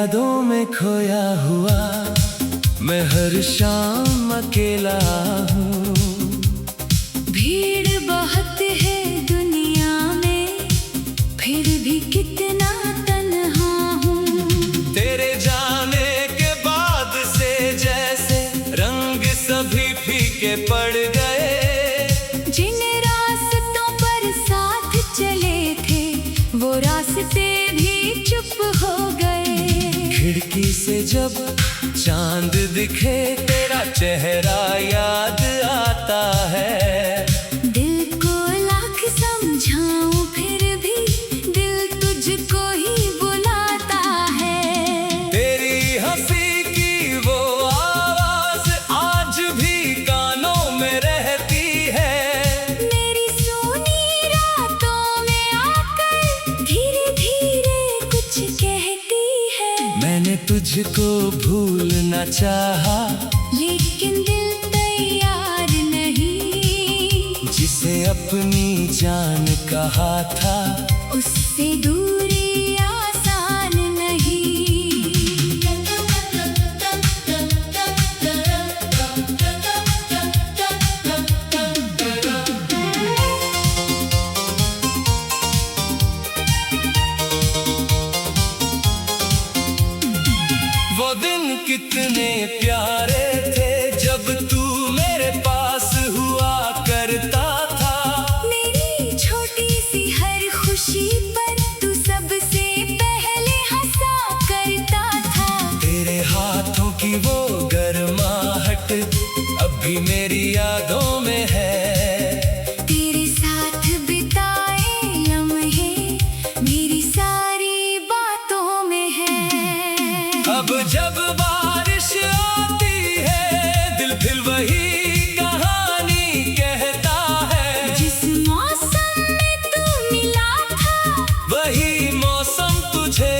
यादों में खोया हुआ मैं हर शाम अकेला हूँ। भीड़ बहुत है दुनिया में, फिर भी कितना तन्हा हूँ। तेरे जाने के बाद से जैसे रंग सभी फीके पड़ गए। जिन रास्तों पर साथ चले थे वो रास्ते भी चुप हो गए। खिड़की से जब चांद दिखे तेरा चेहरा याद आता है। दिल को लाख समझाऊं फिर भी दिल तुझको ही बुलाता है। तेरी हंसी की वो आवाज आज भी कानों में रहती है। मेरी सोनी रातों में आकर धीरे धीरे कुछ कहती है। मैंने तुझको भूलना चाहा लेकिन दिल तैयार नहीं। जिसे अपनी जान कहा था उससे दूरी आसान नहीं। वो दिन कितने प्यारे थे जब तू मेरे पास हुआ करता था। मेरी छोटी सी हर खुशी पर तू सबसे पहले हंसा करता था। तेरे हाथों की वो गर्माहट अब भी मेरी यादों में है। तेरे साथ बिताए लम्हे मेरी सारी बातों में है। अब जब बारिश आती है दिल फिर वही कहानी कहता है। जिस मौसम में तू मिला था वही मौसम तुझे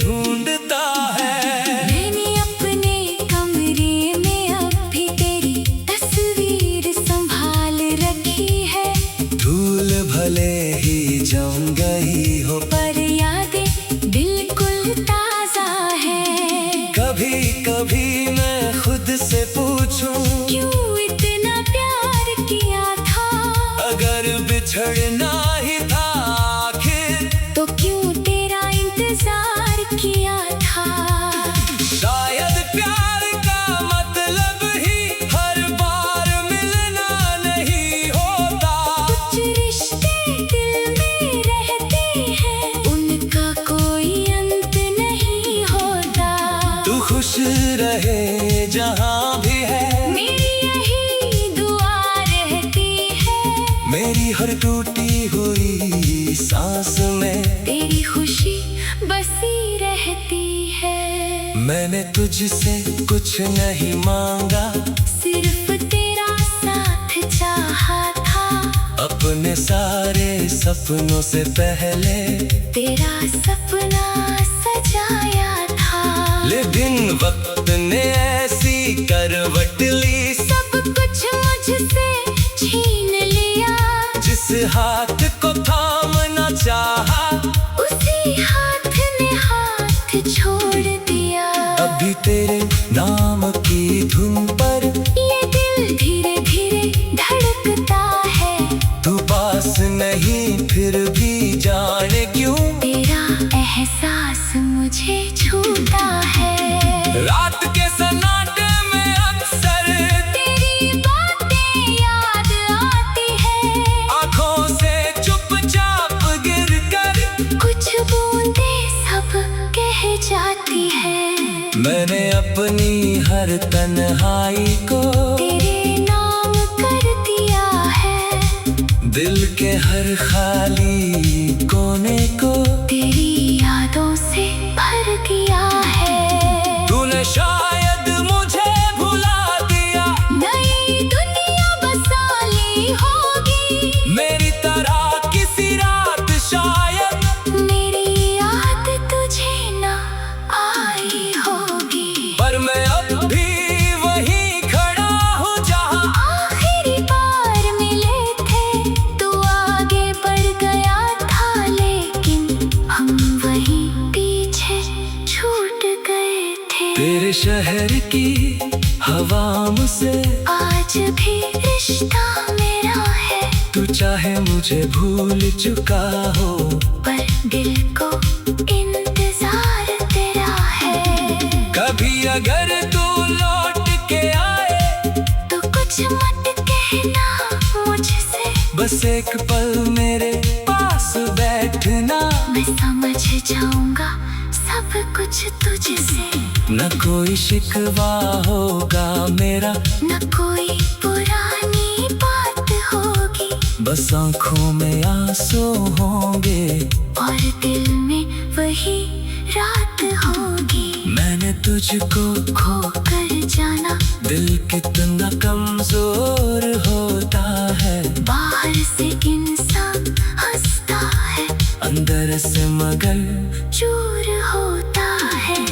ढूंढता है। मैंने अपने कमरे में अब भी तेरी तस्वीर संभाल रखी है। धूल भले ही जम गई हो पर यादें बिल्कुल ताजा है। कभी कभी मैं खुद से पूछूं क्यों इतना प्यार किया था। अगर बिछड़ना ही था आखिर तो क्यों तेरा इंतजार किया था। शायद प्यार का मतलब ही हर बार मिलना नहीं होता। कुछ रिश्ते दिल में रहते हैं उनका कोई अंत नहीं होता। तू खुश रहे जहाँ भी है मेरी यही दुआ रहती है। मेरी हर टूटी हुई सांस में तेरी खुशी बसी रहती है। मैंने तुझसे कुछ नहीं मांगा सिर्फ तेरा साथ चाहा था। अपने सारे सपनों से पहले तेरा सपना सजाया था। लेकिन वक्त ने ऐसी करवट ली सब कुछ मुझसे छीन लिया। जिस हाथ को थामना चाहा उसी हाथ ने हाथ छोड़ दिया। अभी तेरे नाम की धुन पर ये दिल धीरे धीरे धड़कता है। तू पास नहीं फिर भी जाने क्यों तेरा एहसास मुझे छूता है। रात के सन्नाटे में अक्सर तेरी बातें याद आती है। आँखों से चुपचाप गिर कर कुछ बूंदें सब कह जाती है। मैंने अपनी हर तन्हाई को तेरे नाम कर दिया है। दिल के हर खाली कोने को तेरी यादों से भर दिया है। तूने शायद मुझे भुला दिया नई दुनिया बसा ली होगी मेरी तरह किसी रात शायद। मेरी याद तुझे ना आई होगी। पर मैं अब भी वहीं खड़ा हूँ जहाँ आखिरी बार मिले थे तू आगे बढ़ गया था। नाम से आज भी रिश्ता मेरा है, तू चाहे मुझे भूल चुका हो, पर दिल को इंतजार तेरा है। कभी अगर तू लौट के आए तो कुछ मत कहना मुझसे, बस एक पल मेरे पास बैठना, मैं समझ जाऊंगा सब कुछ तुझसे। न कोई शिकवा होगा मेरा, न कोई पुरानी बात होगी, बस आंखों में आंसू होंगे और दिल में वही रात होगी। मैंने तुझको खो कर जाना, दिल कितना कमजोर होता है, बाहर से इंसान हंसता है, अंदर से मगर चूर होता है।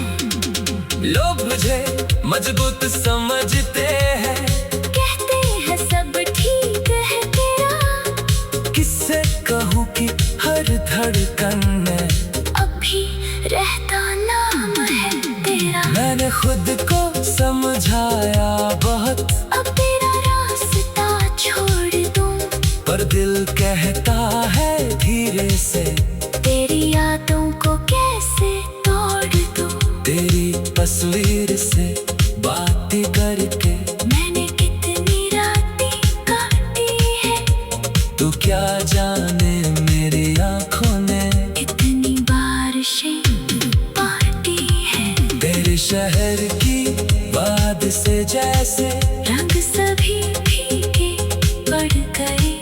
लोग मुझे मजबूत समझते हैं, कहते हैं सब ठीक है तेरा, किससे कहूँ कि हर धड़कन में अभी रहता नाम है तेरा। मैंने खुद को समझाया बहुत, अब तेरा रास्ता छोड़ दूं, पर दिल कहता है धीरे से, तेरी यादों को कैसे तोड़ दूं। तेरी तस्वीर से बातें करके मैंने कितनी रातें काटी है, तू क्या जाने मेरी आंखों ने इतनी बारिशें बाटी है। तेरे शहर की बात से जैसे रंग सभी फीके पड़ गए,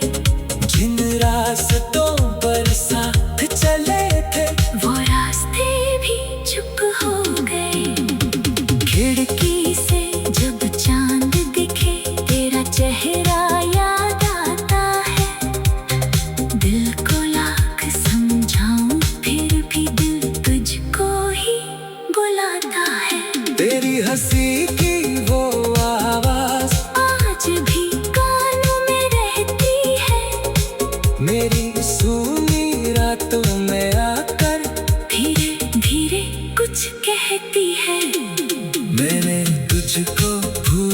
जिन रास्तों पर साथ चले थे वो रास्ते भी चुप हो गए। खिड़की से जब चांद दिखे, तेरा चेहरा याद आता है, दिल को लाख समझाऊं फिर भी दिल तुझको ही बुलाता है। तेरी हंसी की वो आवाज आज भी कानों में रहती है, मेरी सूनी रातों में आकर धीरे धीरे कुछ कहती है। मैंने तुझको भूल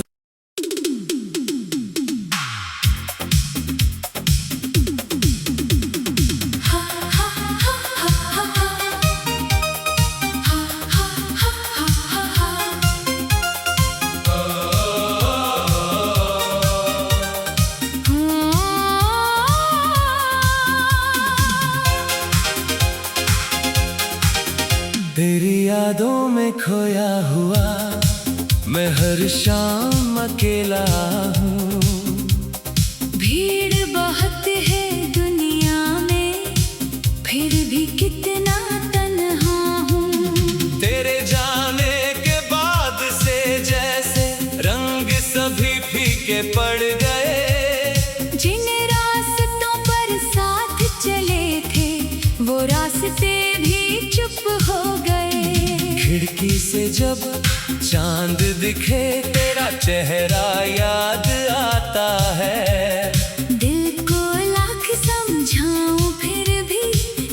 तेरी यादों में खोया हुआ मैं हर शाम अकेला हूँ, भीड़ बहुत है दुनिया में, फिर भी कितना तन्हा हूँ। तेरे जाने के बाद से जैसे रंग सभी फीके पड़ गए, जिन रास्तों पर साथ चले थे वो रास्ते भी चुप हो गए। खिड़की से जब चांद दिखे तेरा चेहरा याद आता है, दिल को लाख समझाऊं फिर भी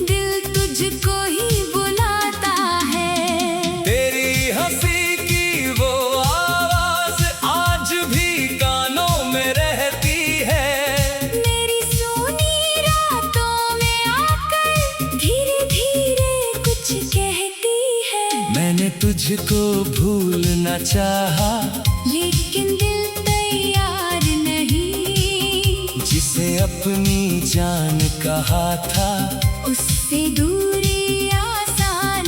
दिल तुझको ही बुलाता है। तेरी हंसी की वो आवाज आज भी कानों में रहती है, मेरी सोनी रातों में आकर धीरे धीरे कुछ कहती है। मैंने तुझको भूलना चाहा लेकिन दिल तैयार नहीं, जिसे अपनी जान कहा था उससे दूरी आसान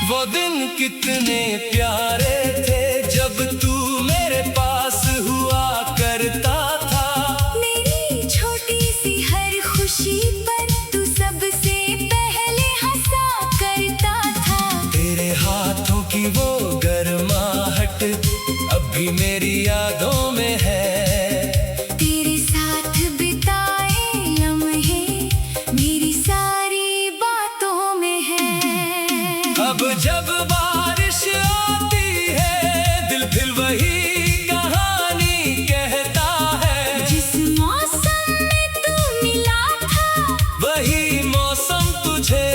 वो दिन कितने प्यारे थे जब तू मेरे पास हुआ करता था, मेरी छोटी सी हर खुशी पर तू सबसे पहले हंसा करता था। तेरे हाथों की वो गर्माहट अब भी मेरी यादों में है, तेरे साथ बिताए लम्हे मेरी सारी बातों में है। अब जब बारिश आती है दिल फिर वही कहानी कहता है। जिस मौसम में तू मिला था, वही मौसम तुझे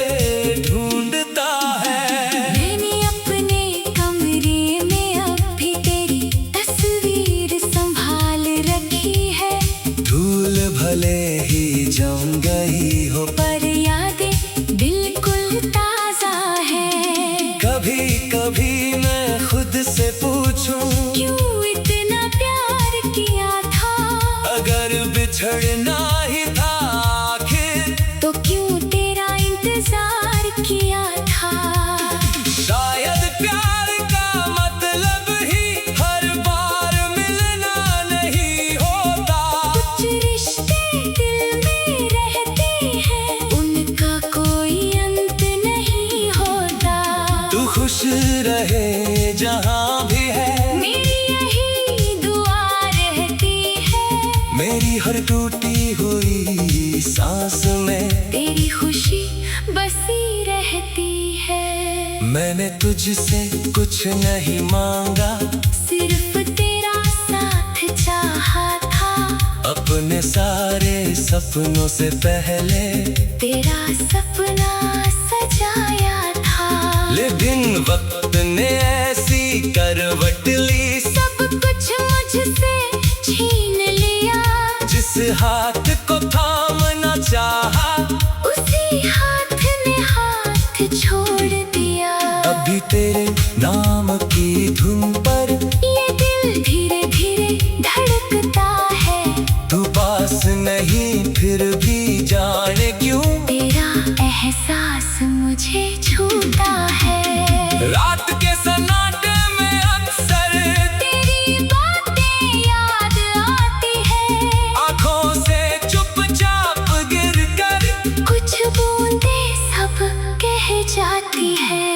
ढूंढता है। मैंने अपने कमरे में अब भी तेरी तस्वीर संभाल रखी है। धूल भले ही जम गई हो, पर यादें बिल्कुल ताजा है। कभी कभी मैं खुद से पूछूं, क्यों इतना प्यार किया था? अगर बिछड़ना ही था आखिर, तो क्यों तेरा इंतजार किया था? शायद प्यार का मतलब ही हर बार मिलना नहीं होता। कुछ रिश्ते दिल में रहते हैं, उनका कोई अंत नहीं होता। तू खुश रहे जहाँ भी है, मेरी यही दुआ रहती है। मेरी हर टूटी हुई सांस में तेरी खुशी बसी रहती है। मैंने तुझसे कुछ नहीं मांगा, सिर्फ तेरा साथ चाहा था। अपने सारे सपनों से पहले तेरा सपना सजाया था। लेकिन वक्त ने ऐसी करवट ली, सब कुछ मुझसे छीन लिया। जिस हाथ को थामना चाहा, उसी हाथ ने हाथ छोड़ दिया। अभी तेरे नाम की धुन पर ये दिल धीरे धीरे धड़कता है। तू पास नहीं फिर भी जाने क्यों तेरा एहसास मुझे छूता है। रात के सन्नाटे में अक्सर तेरी बातें याद आती है। आंखों से चुपचाप गिर कर कुछ बूंदें सब कह जाती है।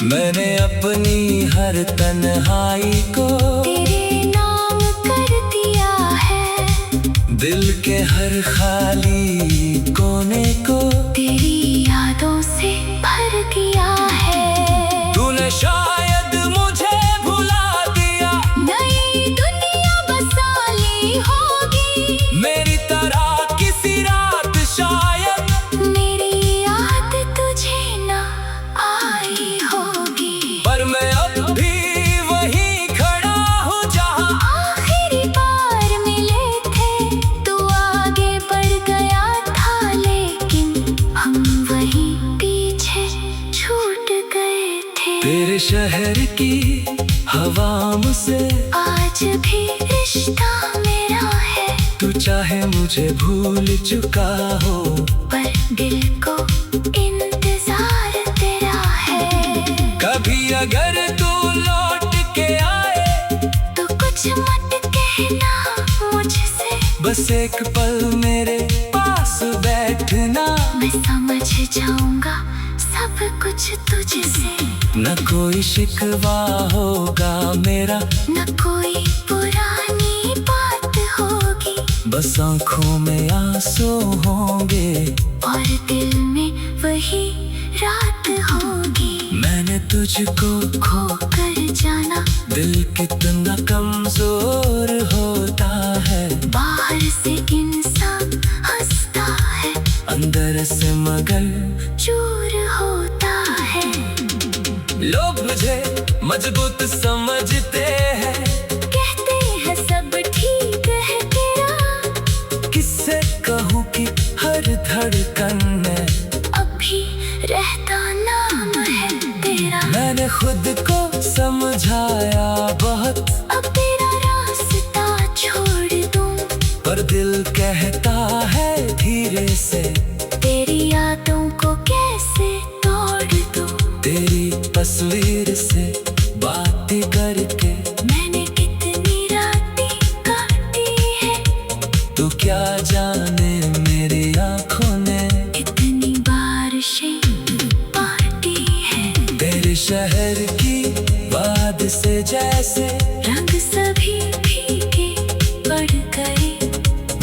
मैंने अपनी हर तन्हाई को तेरे नाम कर दिया है। दिल के हर खाली कोने को तेरी यादों से भर दिया है। तूने शायद मुझे भुला दिया, नई दुनिया बसा ली होगी। मेरी तरह किसी रात शायद, मेरी याद तुझे ना आई होगी। पर मैं अब भी वहीं खड़ा हूँ जहाँ आखिरी बार मिले थे, तू आगे बढ़ गया था, लेकिन हम वहीं पीछे छूट गए थे। तेरे शहर की हवा मुझसे आज भी रिश्ता मेरा है, तू चाहे मुझे भूल चुका हो, पर दिल को इंतजार तेरा है। कभी अगर तू लौट के आए, तो कुछ मत कहना मुझसे। बस एक पल मेरे पास बैठना, मैं समझ जाऊंगा सब कुछ तुझसे। न कोई शिकवा होगा मेरा, न कोई पुरानी बात होगी, बस आंखों में आंसू होंगे और दिल में वही रात होगी। मैंने तुझको खो कर जाना, दिल कितना कमजोर होता है। बाहर से इंसान हंसता है, अंदर से मगर चूर होता है। लोग मुझे मजबूत समझते हैं, कहते हैं सब ठीक है तेरा। किससे कहूँ कि हर धड़कन में अभी रहता नाम है तेरा। मैंने खुद को समझाया बहुत, अब तेरा रास्ता छोड़ दूं, पर दिल कहता है धीरे से, तेरी यादों को कैसे तोड़ दूं। तेरी तस्वीर से बातें करके मैंने कितनी रातें काटी है, तू क्या जाने मेरी आंखों ने इतनी बारिशें पाटी है। तेरे शहर की वाद से जैसे रंग सभी फीके पड़ गए,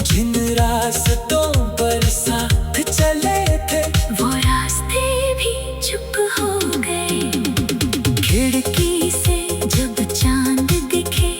जिन रास्तों पर साथ चले थे, वो रास्ते भी चुप हो गए। खिड़की से जब चांद दिखे,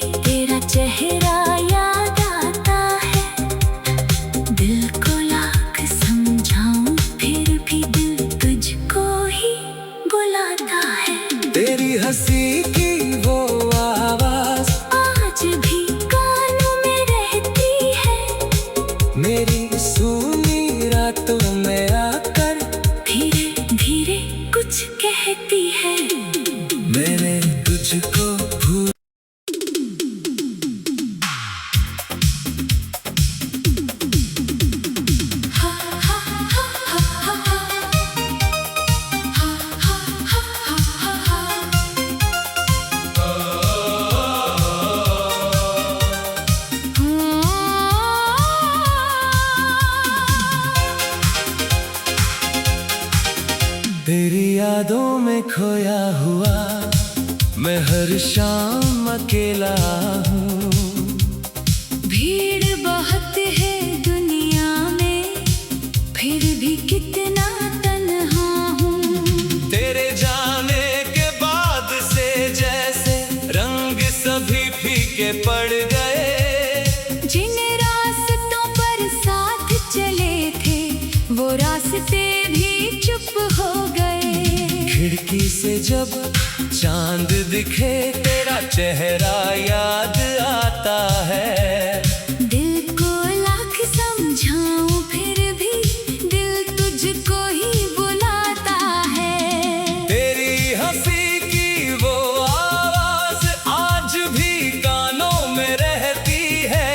यादों में खोया हुआ मैं हर शाम अकेला हूँ। भीड़ बहुत है दुनिया में, फिर भी कितना तन्हा हूँ। तेरे जाने के बाद से जैसे रंग सभी फीके पड़ गए। जिन रास्तों पर साथ चले थे वो रास्ते भी चुप हो गए। खिड़की से जब चांद दिखे तेरा चेहरा याद आता है। दिल को लाख समझाऊं फिर भी दिल तुझको ही बुलाता है। तेरी हंसी की वो आवाज आज भी कानों में रहती है।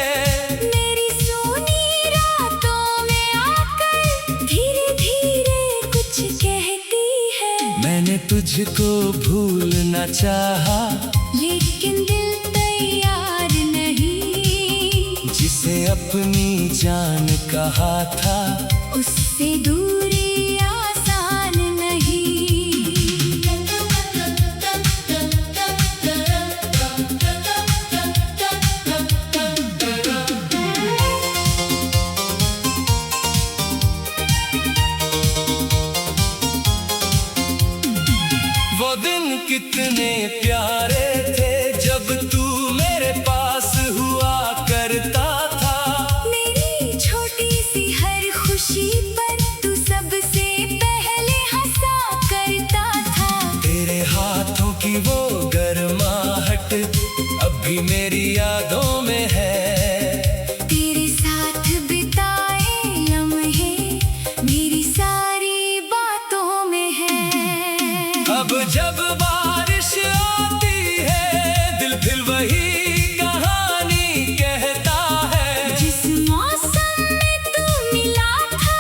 मेरी सोनी रातों में आकर धीरे धीरे कुछ कहती है। मैंने तुझको भूलना चाहा लेकिन दिल तैयार नहीं। जिसे अपनी जान कहा था उससे दूरी आसान वो दिन कितने प्यारे थे जब तू मेरे पास हुआ करता था। मेरी छोटी सी हर खुशी पर तू सबसे पहले हंसा करता था। तेरे हाथों की वो गर्माहट अब भी मेरी यादों में है। तेरे साथ बिताए लम्हे मेरी सारी बातों में है। अब जब बारिश आती है दिल फिर वही कहानी कहता है। जिस मौसम में तू मिला था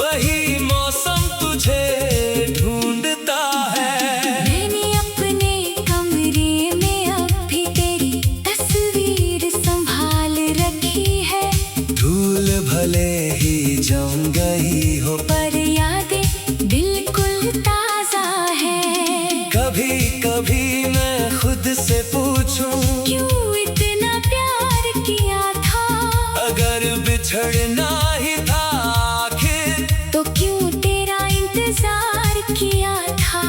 वही मौसम तुझे ढूंढता है। मैंने अपने कमरे में अब भी तेरी तस्वीर संभाल रखी है। धूल भले ही जम गई हो पर यादें बिल्कुल ताजा है। कभी कभी मैं खुद से पूछूं क्यों इतना प्यार किया था। अगर बिछड़ना ही था आखिर तो क्यों तेरा इंतजार किया था।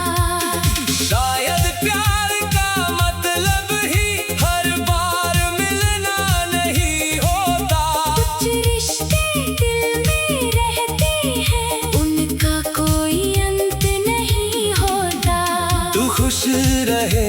शायद प्यार का मतलब ही हर बार मिलना नहीं होता। कुछ रिश्ते दिल में रहते हैं उनका कोई अंत नहीं होता। तू खुश रहे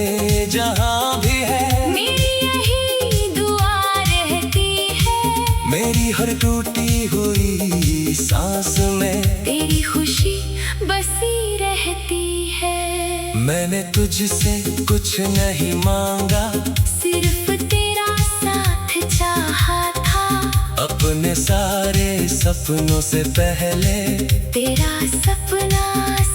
जहाँ भी है मेरी यही दुआ रहती है। मेरी हर टूटी हुई सांस में तेरी खुशी बसी रहती है। मैंने तुझसे कुछ नहीं मांगा सिर्फ तेरा साथ चाहा था। अपने सारे सपनों से पहले तेरा सपना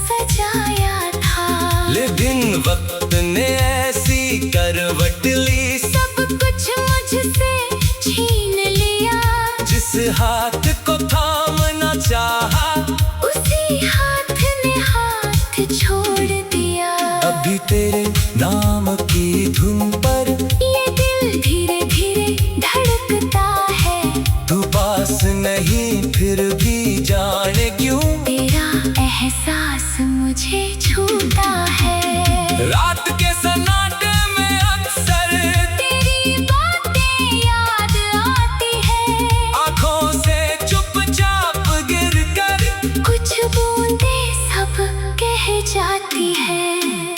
सजाया था। लेकिन वक्त ने ऐसी करवट ली सब कुछ मुझसे छीन लिया। जिस हाथ को थामना चाहा उसी हाथ ने हाथ छोड़ दिया। अभी तेरे नाम की धुन पर ये दिल धीरे धीरे धड़कता है। तू पास नहीं फिर भी जाने क्यों तेरा एहसास मुझे छूता है। रात के सन्नाटे में अक्सर तेरी बातें याद आती है। आंखों से चुपचाप गिर कर कुछ बूंदें सब कह जाती है।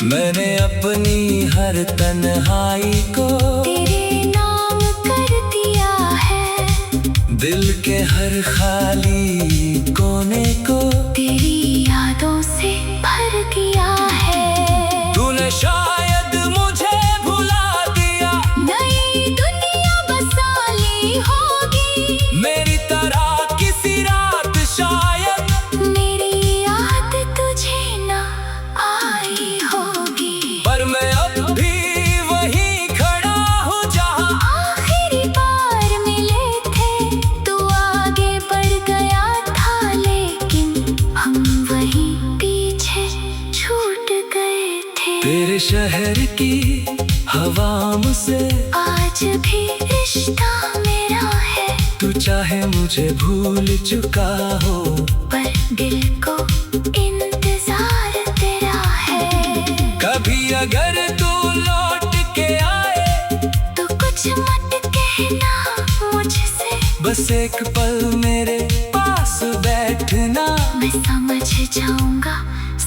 मैंने अपनी हर तन्हाई को तेरे नाम कर दिया है। दिल के हर खाली कोने को तेरी यादों से भर दिया है। तूने शायद मुझे भुला दिया नई दुनिया बसा ली होगी मेरी तरह किसी रात शायद। मेरी याद तुझे ना आई होगी। पर मैं अब भी वहीं खड़ा हूँ जहाँ आखिरी बार मिले थे तू आगे बढ़ गया था। तुझसे आज भी रिश्ता मेरा है, तू चाहे मुझे भूल चुका हो, पर दिल को इंतजार तेरा है। कभी अगर तू लौट के आए तो कुछ मत कहना मुझसे, बस एक पल मेरे पास बैठना, मैं समझ जाऊंगा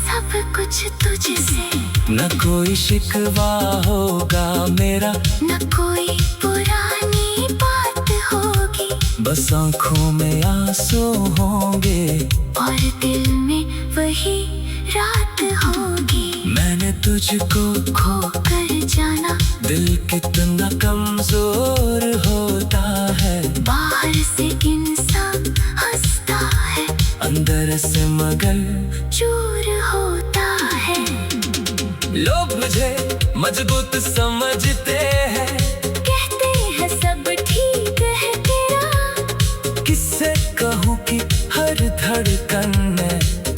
सब कुछ तुझसे। न कोई शिकवा होगा मेरा, न कोई पुरानी बात होगी, बस आंखों में आंसू होंगे और दिल में वही रात होगी। मैंने तुझको खो कर जाना, दिल कितना कमजोर होता है, बाहर से इंसान हंसता है, अंदर से मगर चूर होता है। लोग मुझे मजबूत समझते हैं, कहते हैं सब ठीक है तेरा, किससे कहूँ कि हर धड़कन में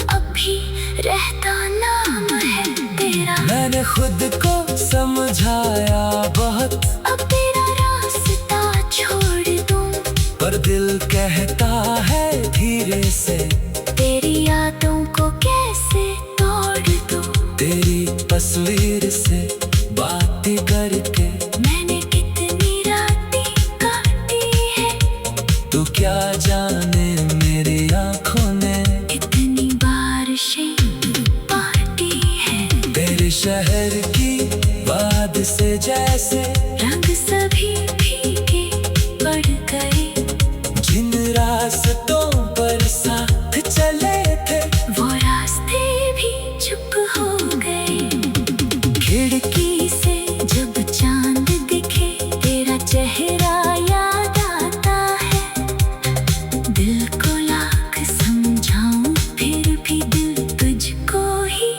अभी रहता नाम है तेरा। मैंने खुद को समझाया बहुत, अब तेरा रास्ता छोड़ दूं, पर दिल कहता है धीरे से, तेरी यादों को कैसे तोड़ दूं। तेरी तस्वीर से बातें करके मैंने कितनी रातें काटी है, तू क्या जाने मेरी आंखों ने कितनी बारिशें बाटी है। तेरे शहर की बात से जैसे रंग सभी फीके पड़ गए, जिन रास्तों पर साथ चले थे वो रास्ते भी चुप हो गए। खिड़की से जब चांद दिखे, तेरा चेहरा याद आता है, दिल को लाख समझाऊं फिर भी दिल तुझको ही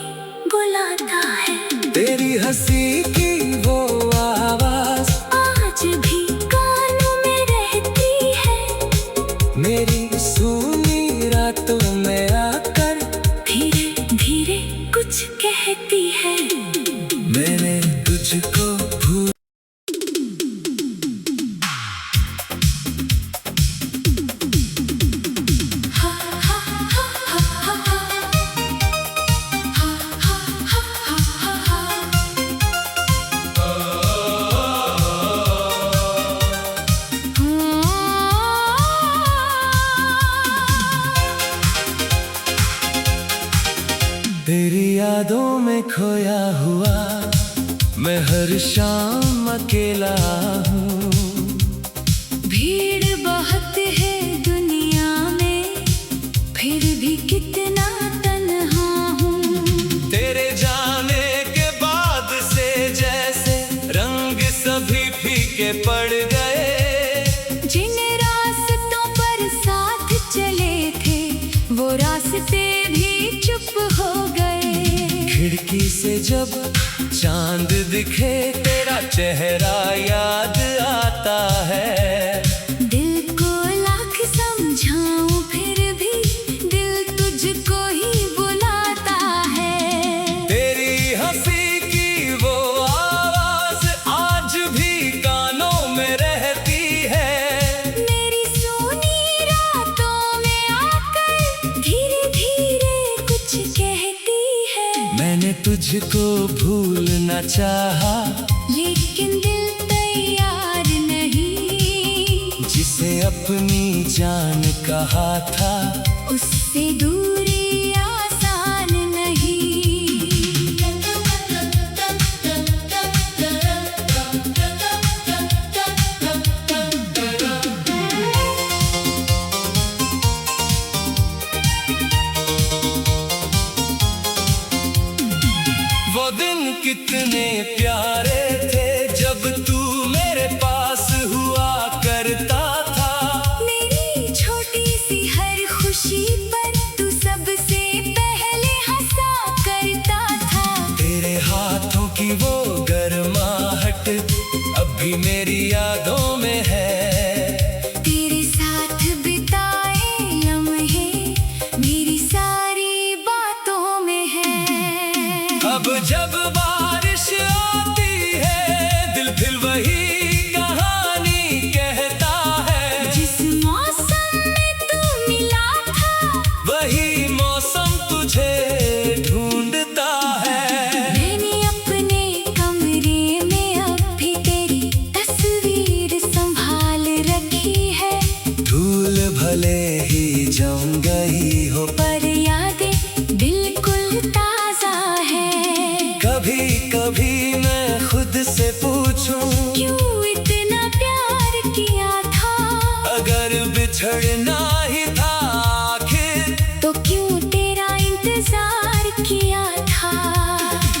बुलाता है। तेरी हंसी की वो आवाज आज भी कानों में रहती है, मेरी सूनी रातों में आकर धीरे धीरे कुछ कहती है। मैंने तुझको भूल तेरी यादों में खोया हुआ मैं हर शाम अकेला हूँ, भीड़ बहुत है दुनिया में, फिर भी कितना तन्हा हूँ। तेरे जाने के बाद से जैसे रंग सभी फीके पड़ गए, जिन रास्तों पर साथ चले थे वो रास्ते भी चुप हो गए। खिड़की से जब चांद दिखे तेरा चेहरा याद आता है, दिल को लाख समझाऊं फिर भी दिल तुझको ही बुलाता है। तेरी हंसी की वो आवाज आज भी कानों में रहती है, मेरी सोनी रातों में आकर धीरे धीरे कुछ कहती है। मैंने तुझको भूलना चाहा, लेकिन दिल तैयार नहीं, जिसे अपनी जान कहा था उससे दूरी आसान वो दिन कितने प्यारे थे जब तू मेरे पास हुआ करता था, मेरी छोटी सी हर खुशी पर तू सबसे पहले हंसा करता था। तेरे हाथों की वो गर्माहट अब भी मेरी यादों में है, तेरे साथ बिताए लम्हे मेरी सारी बातों में है। अब जब बारिश आती है दिल फिर वही बिछड़ना ही था आखिर, तो क्यों तेरा इंतजार किया था।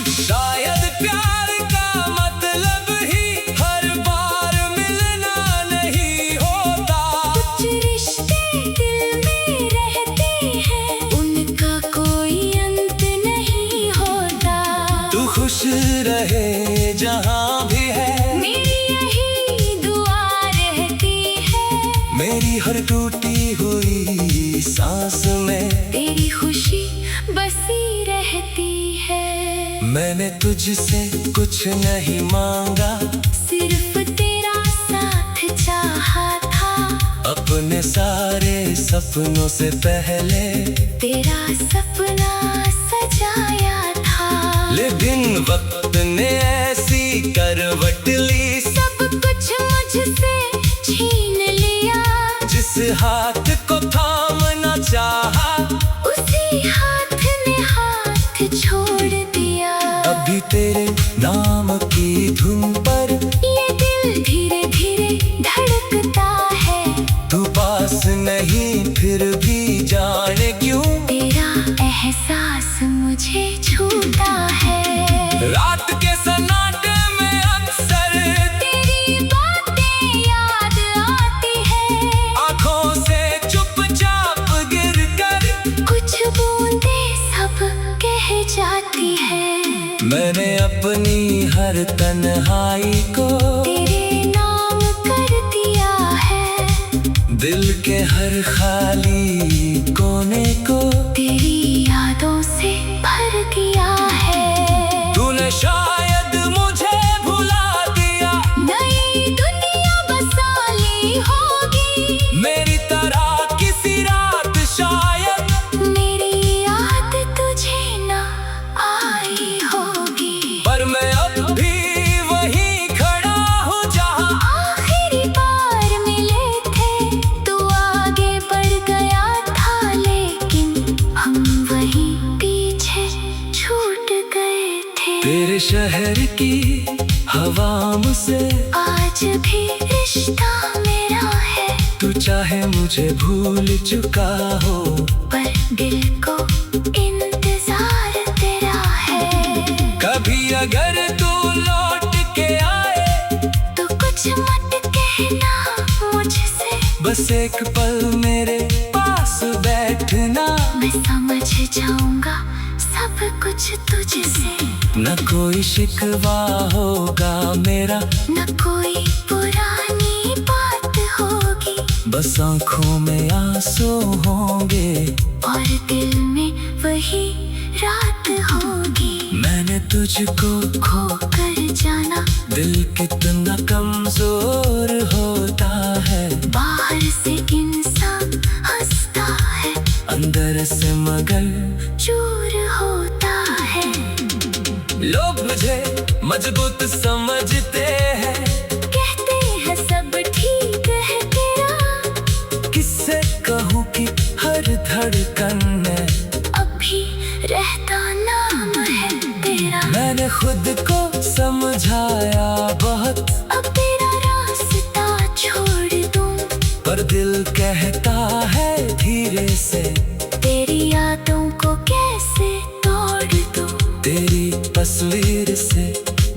शायद प्यार का मतलब ही हर बार मिलना नहीं होता। कुछ रिश्ते दिल में रहते हैं, उनका कोई अंत नहीं होता। तू खुश रहे जहाँ भी है, मेरी यही दुआ रहती है। मेरी हर टूटी हुई सांस में तेरी खुशी बसी रहती है। मैंने तुझसे कुछ नहीं मांगा, सिर्फ तेरा साथ चाहा था। अपने सारे सपनों से पहले तेरा सपना सजाया था। लेकिन वक्त ने ऐसी करवट ली, सब कुछ मुझसे छीन लिया। जिस हाथ को थामना चाहा, उसी हाथ ने हाथ छोड़ दिया। अभी तेरे नाम की धुन पर ये दिल धीरे धीरे धड़कता है। तू पास नहीं फिर भी जाने क्यों तेरा एहसास मुझे छूता है। रात के सन्नाटे में अक्सर तेरी बातें याद आती है। आँखों से चुपचाप गिर कर कुछ बूंदें सब कह जाती है। मैंने अपनी हर तन्हाई को तेरे नाम कर दिया है। दिल के हर खाली कोने को तेरी यादों से भर दिया है। तूने शायद मुझे भुला दिया, नई दुनिया बसा ली होगी। मेरी तरह किसी रात शायद, मेरी याद तुझे ना आई होगी। पर मैं अब भी वहीं खड़ा हूँ जहाँ आखिरी बार मिले थे। तू आगे बढ़ गया था, लेकिन हम वहीं पीछे छूट गए थे। तेरे शहर की हवा मुझसे आज भी रिश्ता मेरा है, तू चाहे मुझे भूल चुका हो, पर दिल को इंतजार तेरा है। कभी अगर तू लौट के आए तो कुछ मत कहना मुझसे। बस एक पल मेरे पास बैठना, मैं समझ जाऊंगा सब कुछ तुझसे। न कोई शिकवा होगा मेरा, न कोई पुरानी बात होगी। बस आँखों में आंसू होंगे और दिल में वही रात होगी। मैंने तुझको खो कर जाना, दिल कितना कमजोर होता है। बाहर से इंसान हंसता है, अंदर से मगर चूर होता है। लोग मुझे मजबूत समझते हैं, कहते हैं सब ठीक है तेरा। किससे कहूँ कि हर धड़कन में अभी रहता नाम है तेरा। मैंने खुद को समझाया बहुत, अब तेरा रास्ता छोड़ दूं, पर दिल कहता है धीरे से तेरी यादों को कैसे तोड़ दूं। तेरी तस्वीर से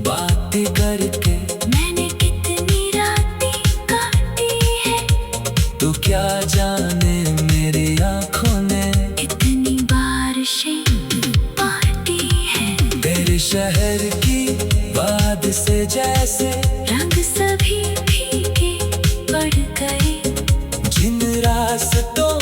बातें करके मैंने कितनी रातें काटी है, तू क्या जाने मेरी आँखों ने कितनी बारिशें बाटी है। तेरे शहर की बात से जैसे रंग सभी फीके पड़ गए। जिन रास्तों